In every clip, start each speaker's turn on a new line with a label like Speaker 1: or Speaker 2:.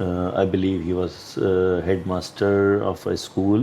Speaker 1: I believe he was headmaster of a school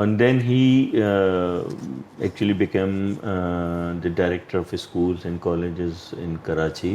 Speaker 1: and then he actually became the director of schools and colleges in Karachi।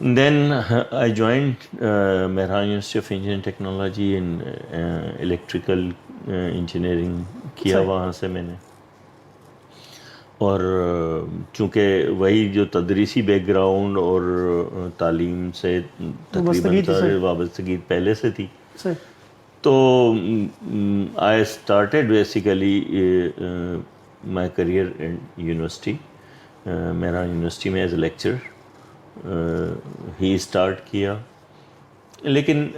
Speaker 1: Then I joined Mehran University of Engineering Technology in electrical engineering کیا وہاں سے میں نے. اور چونکہ وہی جو تدریسی بیک گراؤنڈ اور تعلیم سے تقریباً وابستگی پہلے سے تھی, تو I started basically my career in university, میرا یونیورسٹی میں as a lecture he start کیا. لیکن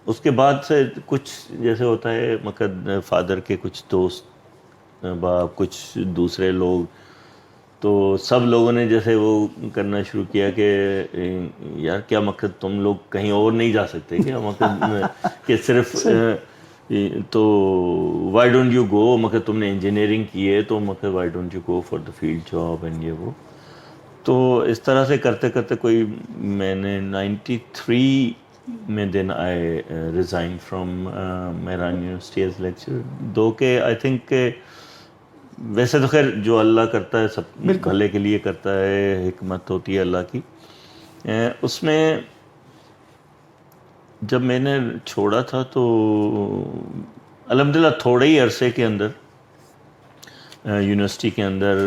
Speaker 1: اس کے بعد سے کچھ جیسے ہوتا ہے مقد فادر کے کچھ دوست باپ کچھ دوسرے لوگ, تو سب لوگوں نے جیسے وہ کرنا شروع کیا کہ یار کیا مقصد تم لوگ کہیں اور نہیں جا سکتے کیا مقصد کہ صرف تو وائی ڈونٹ یو گو, مگر تم نے انجینئرنگ کی ہے تو مگر why don't you go for the field job and یہ وہ. تو اس طرح سے کرتے کرتے کوئی میں نے 93 میں then I resign from Mehran university as lecture. دو کہ آئی تھنک کہ ویسے تو خیر جو اللہ کرتا ہے سب بھلے کے لیے کرتا ہے, حکمت ہوتی ہے اللہ کی. اس میں جب میں نے چھوڑا تھا تو الحمدللہ تھوڑے ہی عرصے کے اندر یونیورسٹی کے اندر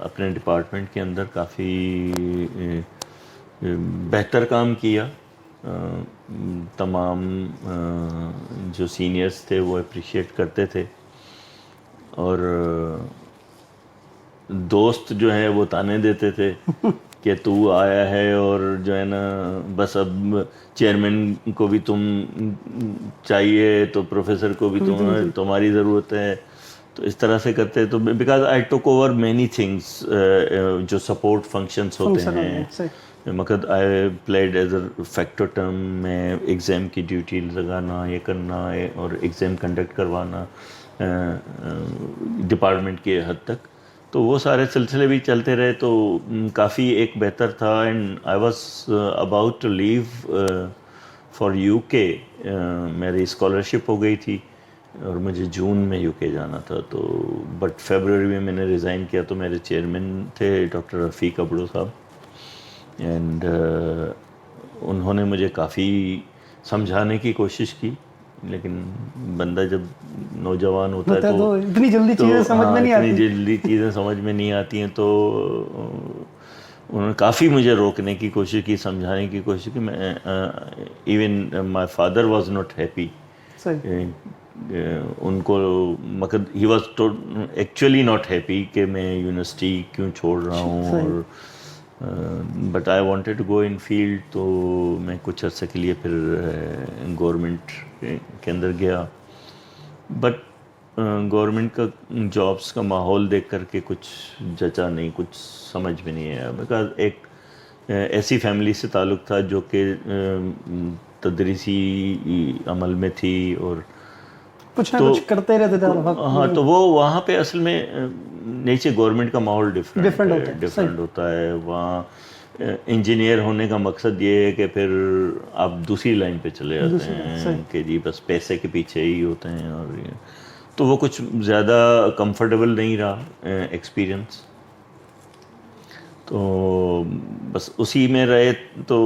Speaker 1: اپنے ڈپارٹمنٹ کے اندر کافی بہتر کام کیا. تمام جو سینئرز تھے وہ اپریشیٹ کرتے تھے, اور دوست جو ہیں وہ تانے دیتے تھے کہ تو آیا ہے اور جو ہے نا بس اب چیئرمین کو بھی تم چاہیے تو پروفیسر کو بھی تمہاری ضرورت ہے. تو اس طرح سے کرتے تو بیکاز آئی ٹوک اوور مینی تھنگس جو سپورٹ فنکشنس ہوتے ہیں. مقصد آئی پلیڈ ایز اے فیکٹوٹم میں ایگزام کی ڈیوٹی لگانا, یہ کرنا اور ایگزام کنڈکٹ کروانا ڈپارٹمنٹ کے حد تک. تو وہ سارے سلسلے بھی چلتے رہے تو کافی ایک بہتر تھا. And I was about to leave for U K. میری اسکالرشپ ہو گئی تھی اور مجھے جون میں یو کے جانا تھا. تو بٹ فیبروری میں نے ریزائن کیا تو میرے چیئرمین تھے ڈاکٹر رفیق ابڑو صاحب, اینڈ انہوں نے مجھے کافی سمجھانے کی کوشش کی, لیکن بندہ جب نوجوان ہوتا ہے تو
Speaker 2: اتنی جلدی چیزیں سمجھ میں نہیں آتی,
Speaker 1: اتنی جلدی چیزیں سمجھ میں نہیں آتی ہیں. تو انہوں نے کافی مجھے روکنے کی کوشش کی, سمجھانے کی کوشش کی. میں even my father was not happy. ان کو مطلب ہی واز ایکچولی ناٹ ہیپی کہ میں یونیورسٹی کیوں چھوڑ رہا ہوں. اور but I wanted to go in field. تو میں کچھ عرصے کے لیے پھر گورنمنٹ کے اندر گیا, بٹ گورنمنٹ کا جابس کا ماحول دیکھ کر کے کچھ جچا نہیں, کچھ سمجھ میں نہیں آیا. بیکاز ایک ایسی فیملی سے تعلق تھا جو کہ تدریسی عمل میں تھی اور
Speaker 2: کچھ نہ کچھ کرتے رہتے تھے.
Speaker 1: ہاں, تو وہ وہاں پہ اصل میں نیچے گورنمنٹ کا ماحول ڈفرینٹ ہوتا ہے. وہاں انجینئر ہونے کا مقصد یہ ہے کہ پھر آپ دوسری لائن پہ چلے جاتے ہیں کہ جی بس پیسے کے پیچھے ہی ہوتے ہیں. اور تو وہ کچھ زیادہ کمفرٹیبل نہیں رہا ایکسپیرئنس. تو بس اسی میں رہے. تو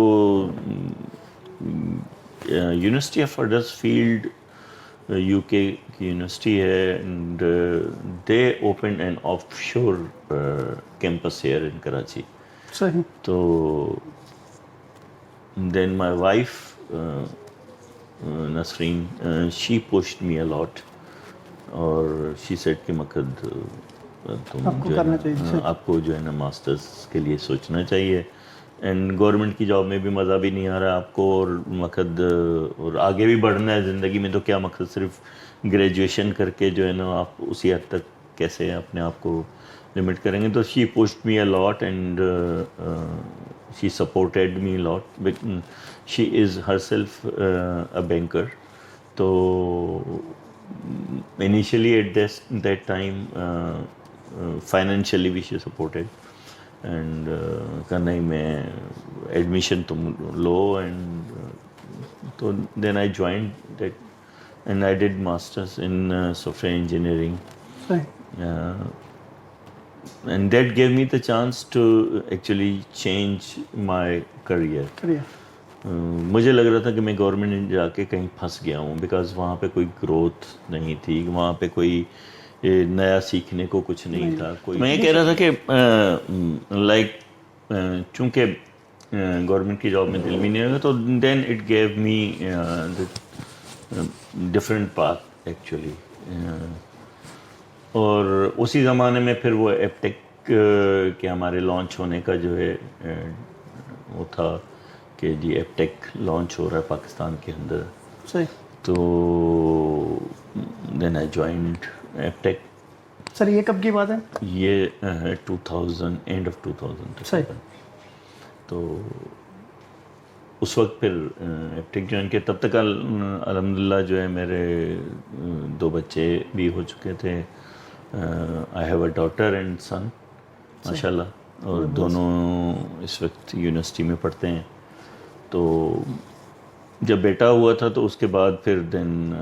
Speaker 1: university of Huddersfield U K کی یونیورسٹی ہے, and they opened an offshore campus here in Karachi. تو then my wife Nasreen she pushed me a lot, اور شی سیڈ کہ مقد تم جو ہے آپ کو جو ہے نا ماسٹرز کے لیے سوچنا چاہیے. اینڈ گورنمنٹ کی جاب میں بھی مزہ بھی نہیں آ رہا آپ کو, اور مقصد اور آگے بھی بڑھنا ہے زندگی میں, تو کیا مقصد صرف گریجویشن کر کے جو ہے نا آپ اسی حد تک کیسے اپنے آپ کو لمٹ کریں گے. تو she pushed me a lot and she supported me lot. She is herself a banker. تو initially at that time financially we should supported, and نہیں میں ایڈمیشن تم لو. اینڈ تو then I joined that and I did masters in software engineering. and that gave me the chance to actually change my career. مجھے لگ رہا تھا کہ میں گورنمنٹ میں جا کے کہیں پھنس گیا ہوں، بیکاز وہاں پہ کوئی گروتھ نہیں تھی، وہاں پہ کوئی نیا سیکھنے کو کچھ نہیں تھا. میں یہ کہہ رہا تھا کہ لائک چونکہ گورنمنٹ کی جاب میں دل بھی نہیں لگا، تو then it gave me different path actually. اور اسی زمانے میں پھر وہ ایپٹیک کے ہمارے لانچ ہونے کا جو ہے وہ تھا کہ جی ایپٹیک لانچ ہو رہا ہے پاکستان کے اندر. تو دین آئی جوائنڈ ایپٹیک.
Speaker 2: سر یہ کب کی بات ہے؟
Speaker 1: یہ 2000 اینڈ آف 2000. تو اس وقت پھر ایپٹیک جوائن کیا. تب تک الحمدللہ جو ہے میرے 2 بچے بھی ہو چکے تھے. I have a daughter and son ماشاء اللہ، اور دونوں اس وقت یونیورسٹی میں پڑھتے ہیں. تو جب بیٹا ہوا تھا تو اس کے بعد پھر دین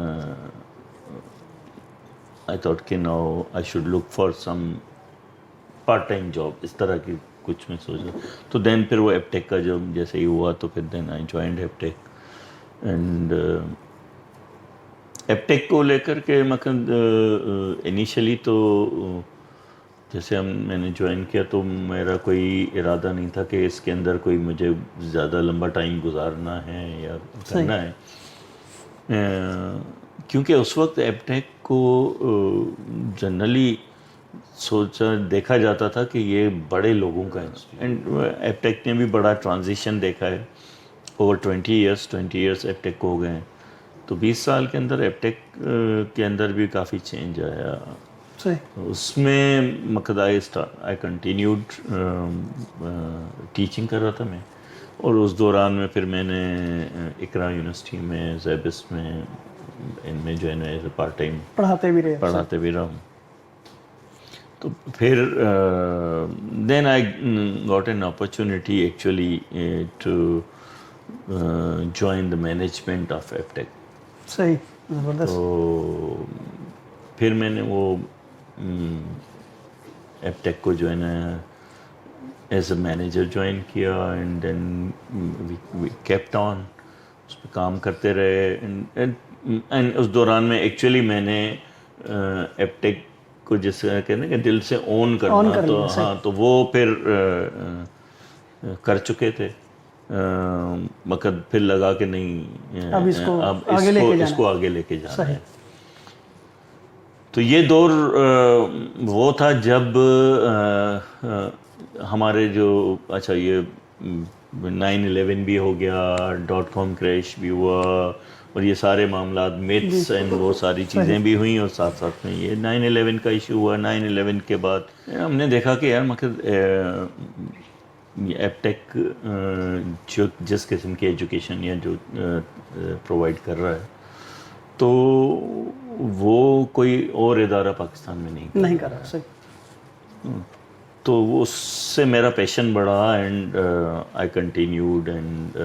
Speaker 1: آئی تھاٹ کہ now I should look for some part time job, اس طرح کی کچھ میں سوچا. تو دین پھر وہ ایپٹیک کا جب جیسے ہی ہوا تو پھر دین آئی جوائنڈ ایپٹیک. اینڈ ایپٹیک کو لے کر کے مطلب انیشلی تو جیسے میں نے جوائن کیا تو میرا کوئی ارادہ نہیں تھا کہ اس کے اندر کوئی مجھے زیادہ لمبا ٹائم گزارنا ہے یا کرنا ہے، کیونکہ اس وقت ایپٹیک کو جنرلی دیکھا جاتا تھا کہ یہ بڑے لوگوں کا انسٹیٹیوٹ. اینڈ ایپٹیک نے بھی بڑا ٹرانزیشن دیکھا ہے. اوور 20 ایئرس ایپٹیک کو ہو گئے ہیں. تو 20 سال کے اندر ایپٹیک کے اندر بھی کافی چینج آیا. اس میں مقصد آئی کنٹینیوڈ ٹیچنگ کر رہا تھا میں، اور اس دوران میں پھر میں نے اقرا یونیورسٹی میں زیبس میں ان میں جو ہے نا پارٹ ٹائم پڑھاتے بھی رہا ہوں. تو پھر then I got an opportunity actually to join the management of Aptech. تو پھر میں نے وہ ایپٹیک کو جو ہے نا ایز اے مینیجر جوائن کیا. And then we kept on, اس پہ کام کرتے رہے. اینڈ اس دوران میں ایکچولی میں نے ایپٹیک کو جس طرح کہتے ہیں کہ دل سے اون کرنا، تو ہاں تو وہ پھر کر چکے تھے. مگر پھر لگا کہ نہیں اب اس کو آگے لے کے جانا ہے. تو یہ دور وہ تھا جب ہمارے جو اچھا یہ 9/11 بھی ہو گیا، .com کریش بھی ہوا، اور یہ سارے معاملات میتھس اینڈ وہ ساری چیزیں بھی ہوئیں، اور ساتھ ساتھ میں یہ 9/11 کا ایشو ہوا. 9/11 کے بعد ہم نے دیکھا کہ یار مطلب ایپٹیک جو جس قسم کی ایجوکیشن یا جو پرووائڈ کر رہا ہے، تو وہ کوئی اور ادارہ پاکستان میں نہیں کر رہا. تو اس سے میرا پیشن بڑھا. And I continued. اینڈ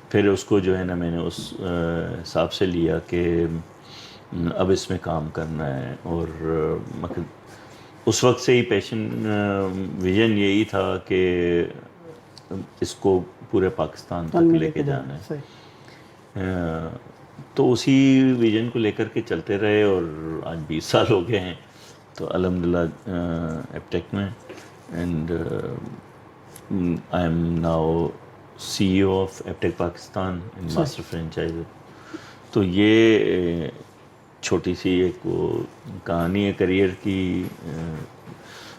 Speaker 1: پھر اس کو جو ہے نا میں نے اس حساب سے لیا کہ اب اس میں کام کرنا ہے. اور مطلب اس وقت سے ہی پیشن ویژن یہی تھا کہ اس کو پورے پاکستان تک لے کے جانا ہے. تو اسی ویژن کو لے کر کے چلتے رہے، اور آج 20 سال ہو گئے ہیں تو الحمدللہ ایپٹیک میں. And I am now CEO of Aptech Pakistan and master franchiser. تو یہ چھوٹی سی ایک وہ کہانی ہے کریئر کی.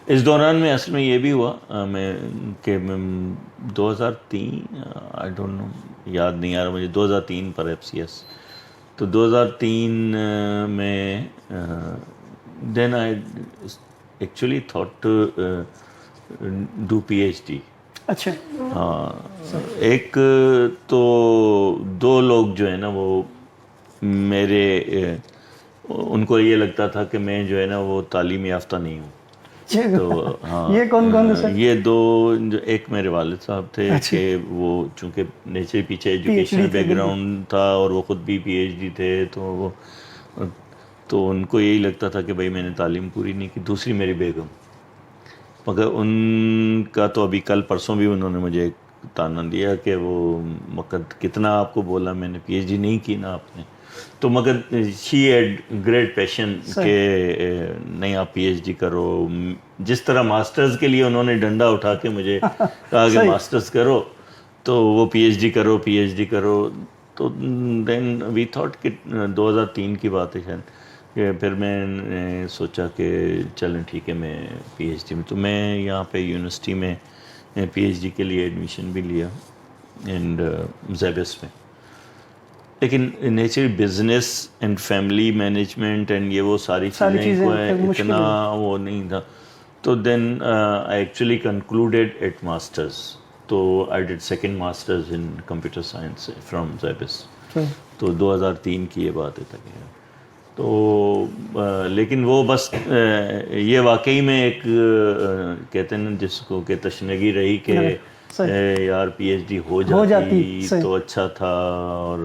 Speaker 1: اس دوران میں اصل میں یہ بھی ہوا میں کہ 2003 آئی ڈونٹ نو، یاد نہیں آ رہا مجھے، 2003 پر FCS. تو 2003 میں then I actually thought to do PhD.
Speaker 2: اچھا.
Speaker 1: ہاں، ایک تو 2 لوگ جو ہے نا وہ میرے ان کو یہ لگتا تھا کہ میں جو ہے نا وہ تعلیم یافتہ نہیں ہوں. تو ہاں،
Speaker 2: یہ کون سر؟
Speaker 1: یہ 2 جو ایک میرے والد صاحب تھے کہ وہ چونکہ نیچے پیچھے ایجوکیشنل بیک گراؤنڈ تھا، اور وہ خود بھی PhD تھے، تو ان کو یہی لگتا تھا کہ بھائی میں نے تعلیم پوری نہیں کی. دوسری میری بیگم، مگر ان کا تو ابھی کل پرسوں بھی انہوں نے مجھے تانا دیا کہ وہ مقد کتنا آپ کو بولا میں نے پی ایچ ڈی نہیں کی نا آپ نے. تو مگر شی ہیڈ گریٹ پیشن کہ نہیں آپ پی ایچ ڈی کرو. جس طرح ماسٹرز کے لیے انہوں نے ڈنڈا اٹھا کے مجھے کہا کہ ماسٹرز کرو تو وہ پی ایچ ڈی کرو پی ایچ ڈی کرو. تو دین وی تھاٹ کہ 2003 کی بات ہے شاید کہ پھر میں نے سوچا کہ چلیں ٹھیک ہے میں پی ایچ ڈی میں. تو میں یہاں پہ یونیورسٹی میں پی ایچ ڈی کے لیے ایڈمیشن بھی لیا اینڈ زیبس میں. لیکن nature business and family management and یہ وہ ساری چیزیں کو اتنا وہ نہیں تھا. تو then I actually concluded at masters. تو I did second masters in computer science from SZABIST. تو 2003 کی یہ بات ہے تک. تو لیکن وہ بس یہ واقعی میں ایک کہتے ہیں نا جس کو کہ تشنگی رہی کہ یار پی ایچ ڈی ہو جاتی تو اچھا تھا. اور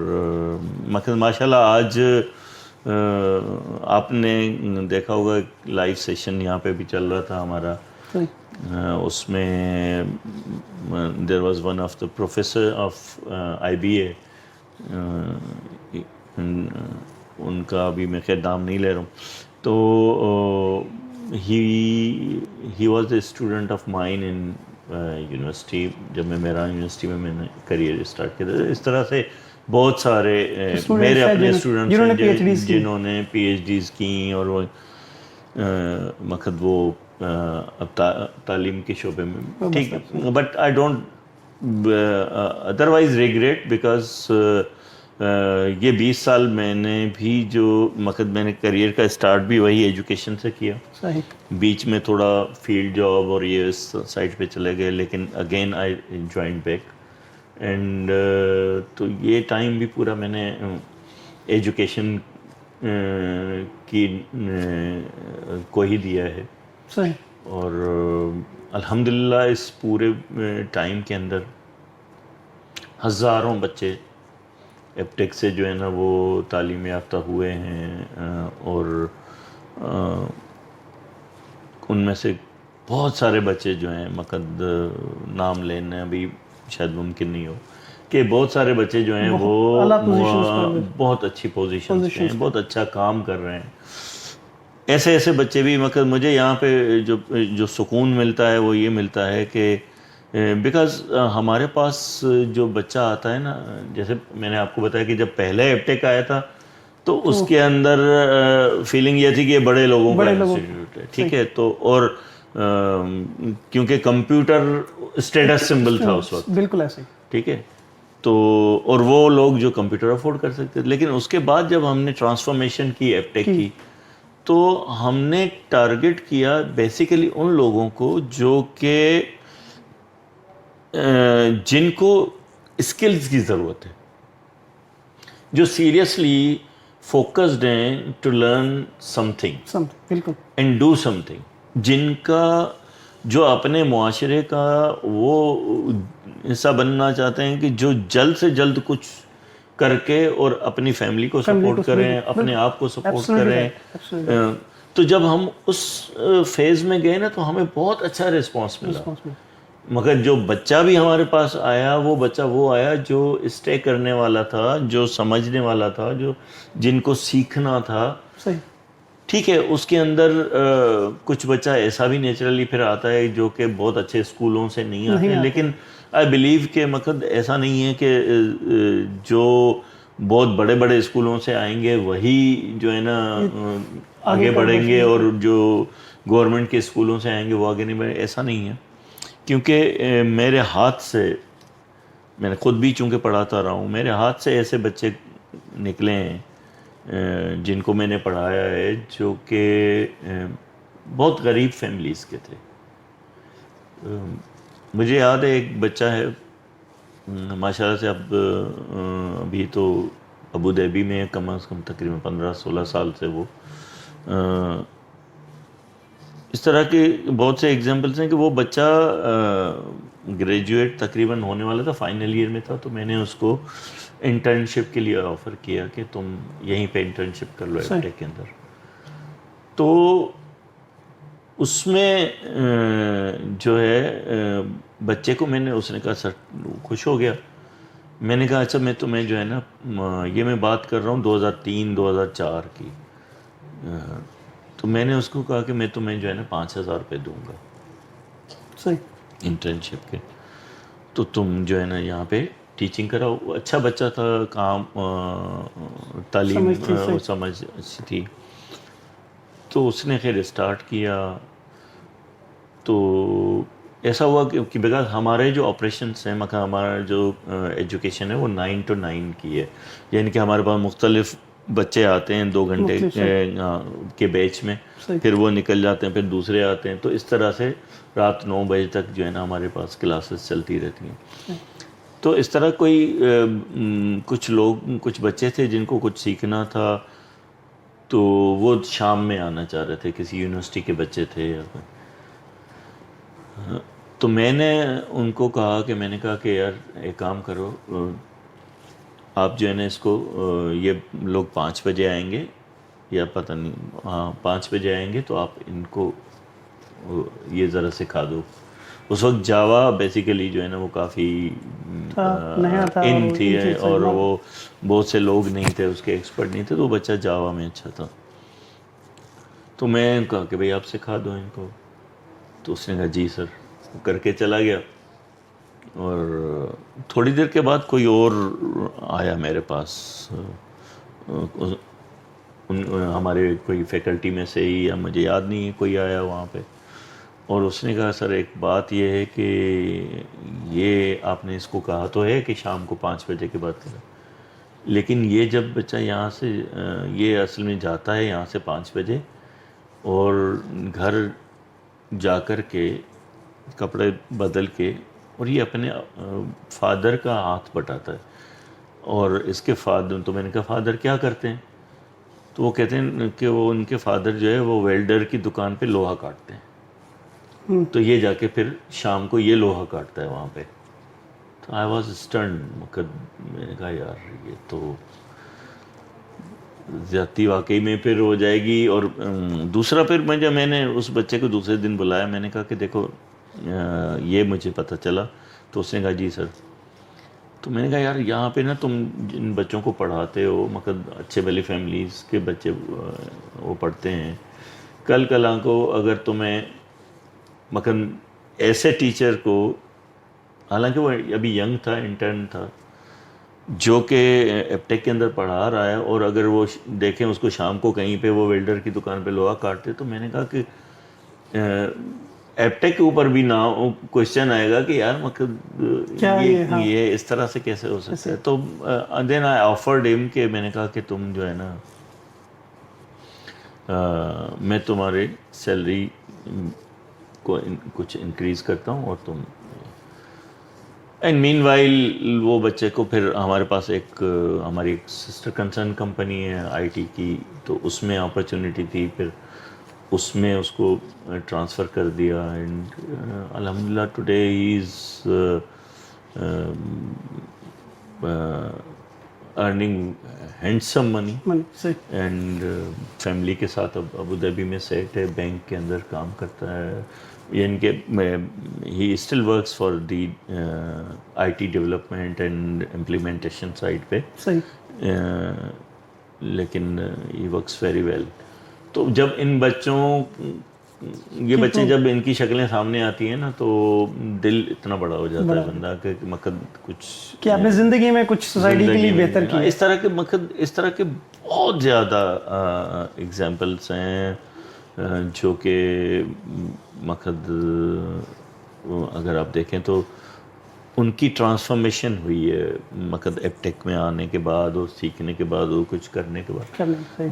Speaker 1: ماشاء اللہ آج آپ نے دیکھا ہوگا لائیو سیشن یہاں پہ بھی چل رہا تھا ہمارا. اس میں there was one of the professor of I B A. ان کا ابھی میں خیر نام نہیں لے رہا ہوں. تو he was a student of mine in university. جب میں میرا یونیورسٹی میں نے کریئر اسٹارٹ کیا تھا. اس طرح سے بہت سارے میرے اپنے اسٹوڈنٹس ہیں جنہوں نے پی ایچ ڈیز کیں اور وہ مقصد وہ اب تعلیم کے شعبے میں ٹھیک ہے. But I don't otherwise regret because یہ 20 سال میں نے بھی جو مقصد میں نے کریئر کا اسٹارٹ بھی وہی ایجوکیشن سے کیا. بیچ میں تھوڑا فیلڈ جاب اور یہ اس سائٹ پہ چلے گئے لیکن again I join back. And تو یہ ٹائم بھی پورا میں نے ایجوکیشن کی کو ہی دیا ہے. اور الحمدللہ اس پورے ٹائم کے اندر ہزاروں بچے ایپٹیک سے جو ہے نا وہ تعلیم یافتہ ہوئے ہیں. اور ان میں سے بہت سارے بچے جو ہیں مقد نام لینا ابھی شاید ممکن نہیں ہو کہ بہت سارے بچے جو ہیں وہ بہت اچھی پوزیشن پہ ہیں, بہت اچھا کام کر رہے ہیں. ایسے ایسے بچے بھی مقصد مجھے یہاں پہ جو سکون ملتا ہے وہ یہ ملتا ہے کہ بیکاز ہمارے پاس جو بچہ آتا ہے نا, جیسے میں نے آپ کو بتایا کہ جب پہلے ایپٹیک آیا تھا تو اس کے اندر فیلنگ یہ تھی کہ یہ بڑے لوگوں کا انسٹیٹیوٹ ہے ٹھیک ہے. تو اور کیونکہ کمپیوٹر اسٹیٹس سمبل تھا اس وقت
Speaker 2: بالکل ایسے
Speaker 1: ٹھیک ہے. تو اور وہ لوگ جو کمپیوٹر افورڈ کر سکتے تھے. لیکن اس کے بعد جب ہم نے ٹرانسفارمیشن کی ایپٹیک کی تو ہم نے ٹارگٹ کیا بیسیکلی ان لوگوں کو جو کہ جن کو اسکلز کی ضرورت ہے, جو سیریسلی فوکسڈ ہیں to learn something and do something, جن کا جو اپنے معاشرے کا وہ حصہ بننا چاہتے ہیں کہ جو جلد سے جلد کچھ کر کے اور اپنی فیملی کو سپورٹ کریں, اپنے آپ کو سپورٹ کریں. تو جب ہم اس فیز میں گئے نا تو ہمیں بہت اچھا رسپانس ملا. مگر جو بچہ بھی ہمارے پاس آیا وہ بچہ وہ آیا جو اسٹے کرنے والا تھا, جو سمجھنے والا تھا, جو جن کو سیکھنا تھا ٹھیک ہے. اس کے اندر کچھ بچہ ایسا بھی نیچرلی پھر آتا ہے جو کہ بہت اچھے اسکولوں سے نہیں آتے ہیں. لیکن آئی بلیو کہ مقصد ایسا نہیں ہے کہ جو بہت بڑے بڑے اسکولوں سے آئیں گے وہی جو ہے نا آگے بڑھیں گے اور جو گورنمنٹ کے اسکولوں سے آئیں گے وہ آگے نہیں بڑھیں. ایسا نہیں ہے کیونکہ میرے ہاتھ سے, میں نے خود بھی چونکہ پڑھاتا رہا ہوں, میرے ہاتھ سے ایسے بچے نکلے ہیں جن کو میں نے پڑھایا ہے جو کہ بہت غریب فیملیز کے تھے. مجھے یاد ہے ایک بچہ ہے ماشاء اللہ سے ابھی تو ابو دھابی میں کم از کم تقریباً 15-16 سال سے وہ اس طرح کے بہت سے ایگزامپلس ہیں کہ وہ بچہ گریجویٹ تقریباً ہونے والا تھا, فائنل ایئر میں تھا. تو میں نے اس کو انٹرنشپ کے لیے آفر کیا کہ تم یہیں پہ انٹرنشپ کر لو ایپٹیک کے اندر. تو اس میں جو ہے بچے کو میں نے، اس نے کہا سر خوش ہو گیا. میں نے کہا اچھا میں تمہیں جو ہے نا، یہ میں بات کر رہا ہوں 2003-2004 کی، تو میں نے اس کو کہا کہ میں تمہیں جو ہے نا 5,000 روپے دوں گا
Speaker 2: صحیح
Speaker 1: انٹرنشپ کے، تو تم جو ہے نا یہاں پہ ٹیچنگ کراؤ. اچھا بچہ تھا، کام تعلیم سمجھ اچھی تھی. تو اس نے خیر اسٹارٹ کیا. تو ایسا ہوا کہ بیکاز ہمارے جو آپریشنس ہیں، مگر ہمارا جو ایجوکیشن ہے وہ 9 to 9 کی ہے، یعنی کہ ہمارے پاس مختلف بچے آتے ہیں 2 گھنٹے کے بیچ میں، پھر وہ نکل جاتے ہیں، پھر دوسرے آتے ہیں. تو اس طرح سے رات 9 بجے تک جو ہے نا ہمارے پاس کلاسز چلتی رہتی ہیں. تو اس طرح کوئی کچھ بچے تھے جن کو کچھ سیکھنا تھا، تو وہ شام میں آنا چاہ رہے تھے، کسی یونیورسٹی کے بچے تھے. تو میں نے ان کو کہا کہ یار ایک کام کرو، آپ جو ہے نا اس کو، یہ لوگ 5 بجے آئیں گے یا پتہ نہیں، ہاں 5 بجے آئیں گے، تو آپ ان کو یہ ذرا سکھا دو. اس وقت جاوا بیسیکلی جو ہے نا وہ کافی ان تھی، اور وہ بہت سے لوگ نہیں تھے اس کے ایکسپرٹ نہیں تھے، تو وہ بچہ جاوا میں اچھا تھا. تو میں کہا کہ بھئی آپ سکھا دو ان کو. تو اس نے کہا جی سر، وہ کر کے چلا گیا. اور تھوڑی دیر کے بعد کوئی اور آیا میرے پاس، ہمارے کوئی فیکلٹی میں سے ہی، یا مجھے یاد نہیں ہے، کوئی آیا وہاں پہ. اور اس نے کہا سر ایک بات یہ ہے کہ یہ آپ نے اس کو کہا تو ہے کہ شام کو 5 بجے کے بعد کریں، لیکن یہ جب بچہ یہاں سے، یہ اصل میں جاتا ہے یہاں سے 5 بجے، اور گھر جا کر کے کپڑے بدل کے، اور یہ اپنے فادر کا ہاتھ بٹاتا ہے. اور اس کے فادر، تو میں نے کہا فادر کیا کرتے ہیں؟ تو وہ کہتے ہیں کہ وہ ان کے فادر جو ہے وہ ویلڈر کی دکان پہ لوہا کاٹتے ہیں، تو یہ جا کے پھر شام کو یہ لوہا کاٹتا ہے وہاں پہ. تو آئی واز اسٹرن. میں نے کہا یار یہ تو زیادتی واقعی میں پھر ہو جائے گی. اور دوسرا پھر میں نے اس بچے کو دوسرے دن بلایا، میں نے کہا کہ دیکھو یہ مجھے پتہ چلا. تو اس نے کہا جی سر. تو میں نے کہا یار یہاں پہ نا تم جن بچوں کو پڑھاتے ہو، مطلب اچھے والی فیملیز کے بچے وہ پڑھتے ہیں، کل کلاں کو اگر تمہیں مطلب ایسے ٹیچر کو، حالانکہ وہ ابھی ینگ تھا، انٹرن تھا، جو کہ ایپ ٹیک کے اندر پڑھا رہا ہے، اور اگر وہ دیکھیں اس کو شام کو کہیں پہ وہ ویلڈر کی دکان پہ لوہا کاٹتے، تو میں نے کہا کہ ایپ ٹیک کے اوپر بھی نہ کوشچن آئے گا کہ یار مطلب یہ اس طرح سے کیسے ہو سکتا ہے. تو دین آئی آفرڈ ہم کہ میں نے کہا کہ تم جو ہے نا، میں تمہارے سیلری کو کچھ انکریز کرتا ہوں، اور تم. اینڈ مین وائل وہ بچے کو پھر ہمارے پاس ہماری ایک سسٹر کنسرن کمپنی ہے آئی ٹی کی، تو اس میں اپرچونیٹی تھی، پھر اس میں اس کو ٹرانسفر کر دیا. اینڈ الحمدللہ today he is earning handsome money, and family کے ساتھ اب ابو ظہبی میں سیٹ ہے، بینک کے اندر کام کرتا ہے. یعنی کہ he still works for the I T development and implementation site پہ، لیکن ہی ورکس ویری ویل. تو جب ان بچوں، یہ بچے جب ان کی شکلیں سامنے آتی ہیں نا، تو دل اتنا بڑا ہو جاتا ہے بندہ کہ مقصد کچھ
Speaker 2: کہ اپنے زندگی میں کچھ سوسائٹی کے لیے بہتر کیا.
Speaker 1: اس طرح کے مقصد، اس طرح کے بہت زیادہ ایگزامپلس ہیں، جو کہ مقصد اگر آپ دیکھیں تو ان کی ٹرانسفارمیشن ہوئی ہے مقصد ایپ ٹیک میں آنے کے بعد، اور سیکھنے کے بعد، اور کچھ کرنے کے بعد.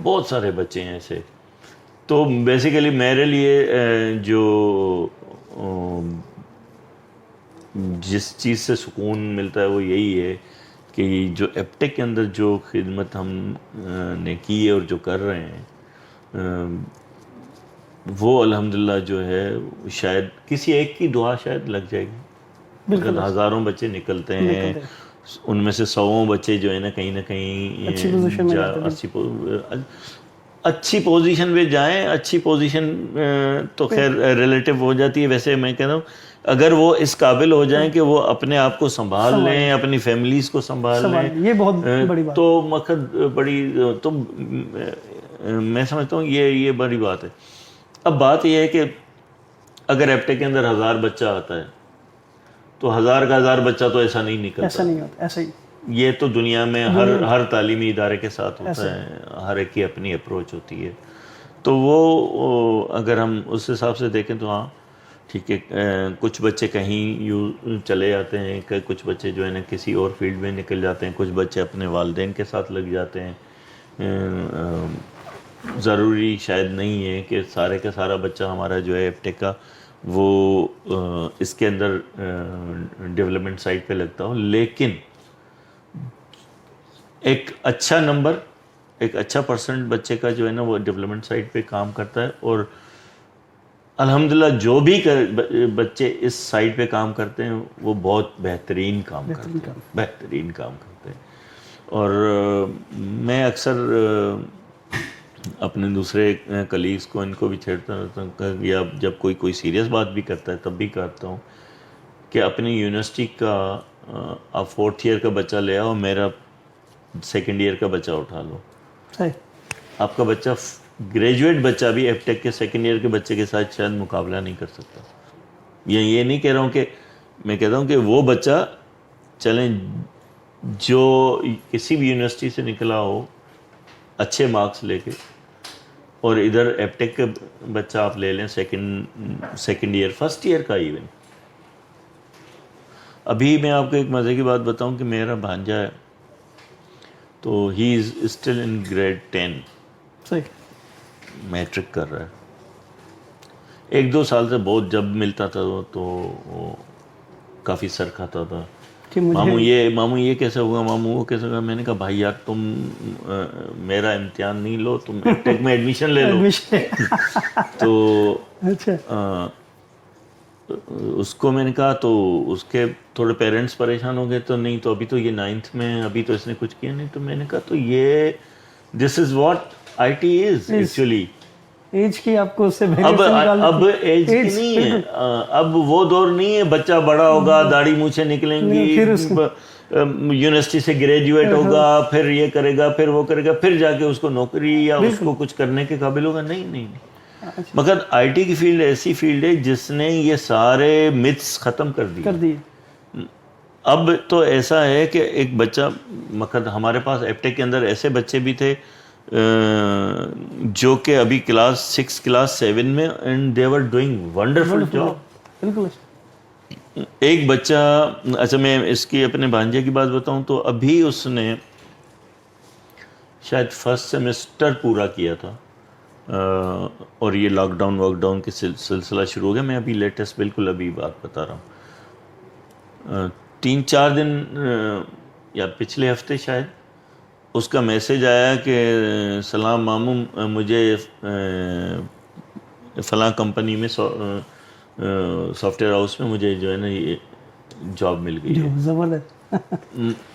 Speaker 1: بہت سارے بچے ہیں ایسے. تو بیسیکلی میرے لیے جو جس چیز سے سکون ملتا ہے وہ یہی ہے کہ جو ایپ ٹیک کے اندر جو خدمت ہم نے کی ہے اور جو کر رہے ہیں، وہ الحمدللہ جو ہے شاید کسی ایک کی دعا شاید لگ جائے گی. ہزاروں بچے نکلتے ہیں، ان میں سے 100 بچے جو ہے نا کہیں نہ کہیں اچھی پوزیشن پہ جائیں. اچھی پوزیشن تو خیر ریلیٹیو ہو جاتی ہے, ویسے میں کہتا ہوں اگر وہ اس قابل ہو جائیں کہ وہ اپنے آپ کو سنبھال لیں, اپنی فیملیز کو سنبھال لیں,
Speaker 2: یہ بہت بڑی بات,
Speaker 1: تو مقصد بڑی, تو میں سمجھتا ہوں یہ بڑی بات ہے. اب بات یہ ہے کہ اگر ایپٹیک کے اندر 1000 بچہ آتا ہے تو 1000 کا 1000 بچہ تو ایسا نہیں نکلتا.
Speaker 2: ایسا نہیں ہوتا, ایسا ہی
Speaker 1: یہ تو دنیا میں ہر تعلیمی ادارے کے ساتھ ہوتا ہے, ہر ایک کی اپنی اپروچ ہوتی ہے. تو وہ اگر ہم اس حساب سے دیکھیں تو ہاں ٹھیک ہے, کچھ بچے کہیں چلے جاتے ہیں, کہ کچھ بچے جو ہے نا کسی اور فیلڈ میں نکل جاتے ہیں, کچھ بچے اپنے والدین کے ساتھ لگ جاتے ہیں. ضروری شاید نہیں ہے کہ سارے کا سارا بچہ ہمارا جو ہے ایپٹیک کا وہ اس کے اندر ڈیولپمنٹ سائٹ پہ لگتا ہو, لیکن ایک اچھا نمبر, ایک اچھا پرسنٹ بچے کا جو ہے نا وہ ڈیولپمنٹ سائٹ پہ کام کرتا ہے. اور الحمدللہ جو بھی بچے اس سائٹ پہ کام کرتے ہیں وہ بہت بہترین کام کرتے ہیں, بہترین کام کرتے ہیں. اور میں اکثر اپنے دوسرے کلیگس کو ان کو بھی چھیڑتا رہتا ہوں, یا جب کوئی سیریس بات بھی کرتا ہے تب بھی کرتا ہوں کہ اپنی یونیورسٹی کا آپ 4th ایئر کا بچہ لے آؤ, میرا 2nd ایئر کا بچہ اٹھا لو. آپ کا بچہ گریجویٹ بچہ بھی ایپٹیک کے 2nd ایئر کے بچے کے ساتھ شاید مقابلہ نہیں کر سکتا. یہ نہیں کہہ رہا ہوں کہ, میں کہتا ہوں کہ وہ بچہ چلیں جو کسی بھی یونیورسٹی سے نکلا ہو اچھے مارکس لے کے, اور ادھر ایپٹیک کا بچہ آپ لے لیں 2nd ایئر 1st ایئر کا ایون. ابھی میں آپ کو ایک مزے کی بات بتاؤں کہ میرا بھانجا ہے تو he is still in grade 10, matric کر رہا ہے. 1-2 سال سے بہت جب ملتا تھا تو وہ کافی سر کھاتا تھا, ماموں یہ کیسے ہوگا, ماموں وہ کیسے ہوگا. میں نے کہا بھائی یار تم میرا امتحان نہیں لو, تم ایپٹیک میں ایڈمیشن لے لو. تو اس کو میں نے کہا, تو اس کے تھوڑے پیرنٹس پریشان ہو گئے, تو نہیں تو ابھی تو یہ 9th میں, ابھی تو اس نے کچھ کیا نہیں. تو میں نے کہا تو یہ this is what I T is actually.
Speaker 2: Age کی آپ کو اس سے
Speaker 1: اب ایج کی نہیں ہے, اب وہ دور نہیں ہے بچہ بڑا ہوگا, داڑھی مونچھیں نکلیں گی, یونیورسٹی سے گریجویٹ ہوگا, پھر یہ کرے گا, پھر وہ کرے گا, پھر جا کے اس کو نوکری یا اس کو کچھ کرنے کے قابل ہوگا. نہیں. مگر آئی ٹی کی فیلڈ ایسی فیلڈ ہے جس نے یہ سارے متس ختم کر دیے. اب تو ایسا ہے کہ ایک بچہ, مقصد ہمارے پاس ایپٹیک کے اندر ایسے بچے بھی تھے جو کہ ابھی کلاس 6 کلاس 7 میں, and they were doing wonderful job. ایک بچہ, اچھا میں اس کی اپنے بھانجے کی بات بتاؤں تو ابھی اس نے شاید 1st سیمسٹر پورا کیا تھا, اور یہ لاک ڈاؤن کے سلسلہ شروع ہو گیا. میں ابھی لیٹسٹ بالکل ابھی بات بتا رہا ہوں, 3-4 دن یا پچھلے ہفتے شاید اس کا میسج آیا کہ سلام ماموں, مجھے فلاں کمپنی میں سافٹ ویئر ہاؤس میں مجھے جو ہے نا یہ جاب مل گئی ہے.
Speaker 2: زبردست.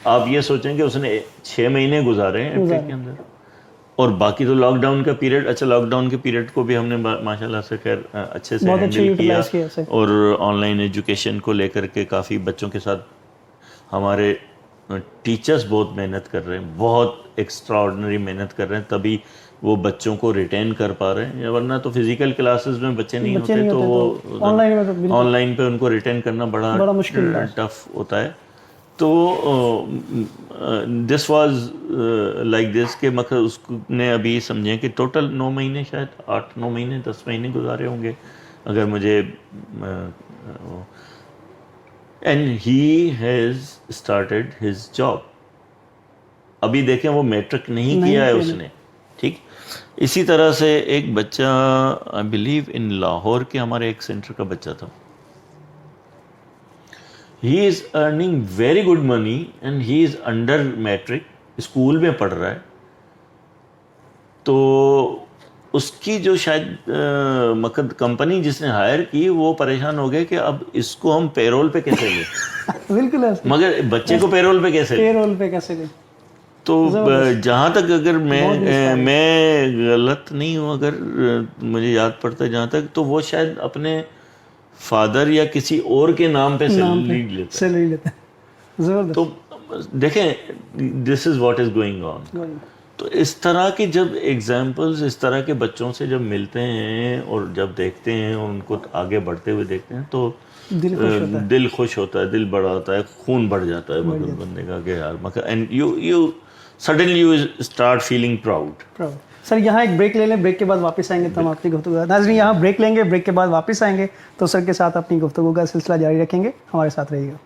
Speaker 1: آپ یہ سوچیں کہ اس نے 6 مہینے گزارے ہیں ایپٹیک کے اندر, اور باقی تو لاک ڈاؤن کا پیریڈ. اچھا لاک ڈاؤن کے پیریڈ کو بھی ہم نے ماشاء اللہ سے خیر اچھے سے ہینڈل کیا, اور آن لائن ایجوکیشن کو لے کر کے کافی بچوں کے ساتھ ہمارے ٹیچرز بہت محنت کر رہے ہیں, بہت ایکسٹرا آرڈنری محنت کر رہے ہیں, تبھی وہ بچوں کو ریٹین کر پا رہے ہیں. ورنہ تو فزیکل کلاسز میں بچے نہیں ہوتے تو وہ آن لائن پہ ان کو ریٹین کرنا بڑا مشکل ٹف ہوتا ہے. تو دس واز لائک دس کہ مطلب اس نے ابھی سمجھیں کہ ٹوٹل 9 مہینے, شاید 8-9 مہینے 10 مہینے گزارے ہوں گے اگر مجھے. And he has started his job. ابھی دیکھیں وہ میٹرک نہیں کیا ہے اس نے, ٹھیک. اسی طرح سے ایک بچہ آئی بلیو ان لاہور کے ہمارے ایک سینٹر کا بچہ تھا, he is earning very good money and he is under matric, school میں پڑھ رہا ہے. تو اس کی جو شاید مقد کمپنی جس نے ہائر کی وہ پریشان ہو گئے کہ اب اس کو ہم پیرول پہ کیسے لیں.
Speaker 2: بالکل,
Speaker 1: مگر بچے کو پیرول پہ کیسے
Speaker 2: لیں.
Speaker 1: تو جہاں تک اگر میں غلط نہیں ہوں، اگر مجھے یاد پڑتا ہے جہاں تک، تو وہ شاید اپنے فادر یا کسی اور کے نام پہ سیلری لیتا ہے. تو دیکھیں دس is what is going on. تو اس طرح کی جب ایگزامپلز اس طرح کے بچوں سے جب ملتے ہیں اور جب دیکھتے ہیں اور ان کو آگے بڑھتے ہوئے دیکھتے ہیں تو دل خوش ہوتا ہے، دل بڑا ہوتا ہے، خون بڑھ جاتا ہے بندے کا کہ یار، and you suddenly you start feeling proud.
Speaker 2: Sir یہاں ایک بریک لے لیں، بریک کے بعد واپس آئیں گے تو ہم آپ کی گفتگو. ناظرین یہاں بریک لیں گے، بریک کے بعد واپس آئیں گے تو سر کے ساتھ اپنی گفتگو کا سلسلہ جاری رکھیں گے. ہمارے ساتھ رہیے گا.